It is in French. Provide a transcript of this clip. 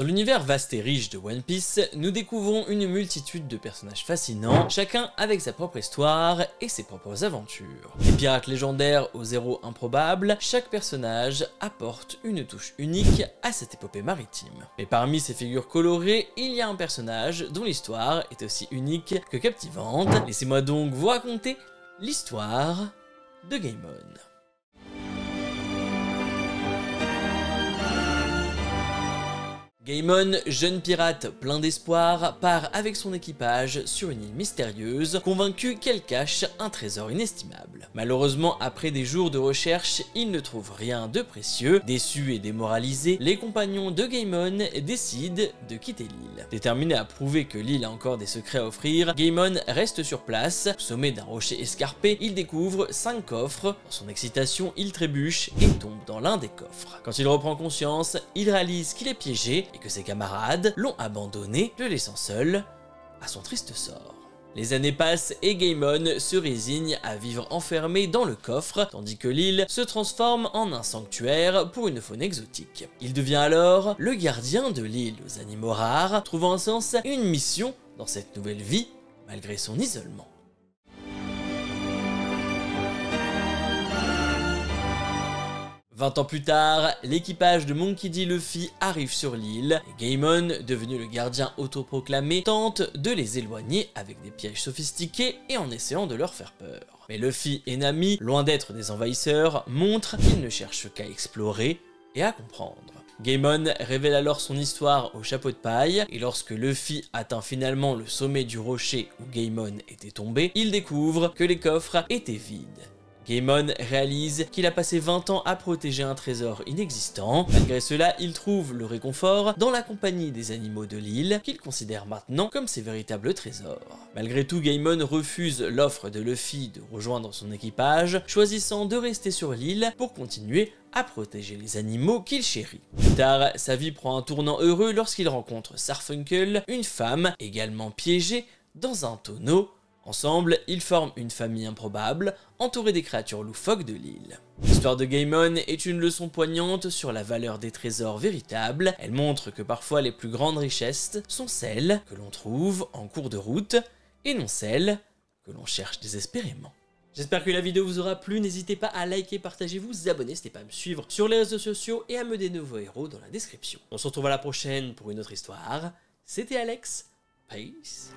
Dans l'univers vaste et riche de One Piece, nous découvrons une multitude de personnages fascinants, chacun avec sa propre histoire et ses propres aventures. Des pirates légendaires aux héros improbables, chaque personnage apporte une touche unique à cette épopée maritime. Mais parmi ces figures colorées, il y a un personnage dont l'histoire est aussi unique que captivante. Laissez-moi donc vous raconter l'histoire de Gaimon. Gaimon, jeune pirate plein d'espoir, part avec son équipage sur une île mystérieuse, convaincu qu'elle cache un trésor inestimable. Malheureusement, après des jours de recherche, il ne trouve rien de précieux. Déçus et démoralisés, les compagnons de Gaimon décident de quitter l'île. Déterminés à prouver que l'île a encore des secrets à offrir, Gaimon reste sur place. Au sommet d'un rocher escarpé, il découvre 5 coffres. Dans son excitation, il trébuche et tombe dans l'un des coffres. Quand il reprend conscience, il réalise qu'il est piégé et que ses camarades l'ont abandonné, le laissant seul à son triste sort. Les années passent et Gaimon se résigne à vivre enfermé dans le coffre, tandis que l'île se transforme en un sanctuaire pour une faune exotique. Il devient alors le gardien de l'île aux animaux rares, trouvant un sens et une mission dans cette nouvelle vie, malgré son isolement. 20 ans plus tard, l'équipage de Monkey D. Luffy arrive sur l'île et Gaimon, devenu le gardien autoproclamé, tente de les éloigner avec des pièges sophistiqués et en essayant de leur faire peur. Mais Luffy et Nami, loin d'être des envahisseurs, montrent qu'ils ne cherchent qu'à explorer et à comprendre. Gaimon révèle alors son histoire au chapeau de paille, et lorsque Luffy atteint finalement le sommet du rocher où Gaimon était tombé, il découvre que les coffres étaient vides. Gaimon réalise qu'il a passé 20 ans à protéger un trésor inexistant. Malgré cela, il trouve le réconfort dans la compagnie des animaux de l'île, qu'il considère maintenant comme ses véritables trésors. Malgré tout, Gaimon refuse l'offre de Luffy de rejoindre son équipage, choisissant de rester sur l'île pour continuer à protéger les animaux qu'il chérit. Plus tard, sa vie prend un tournant heureux lorsqu'il rencontre Sarfunkel, une femme également piégée dans un tonneau. Ensemble, ils forment une famille improbable, entourée des créatures loufoques de l'île. L'histoire de Gaimon est une leçon poignante sur la valeur des trésors véritables. Elle montre que parfois les plus grandes richesses sont celles que l'on trouve en cours de route, et non celles que l'on cherche désespérément. J'espère que la vidéo vous aura plu, n'hésitez pas à liker, partager, vous abonner, n'hésitez pas à me suivre sur les réseaux sociaux et à me des nouveaux héros dans la description. On se retrouve à la prochaine pour une autre histoire. C'était Alex, peace.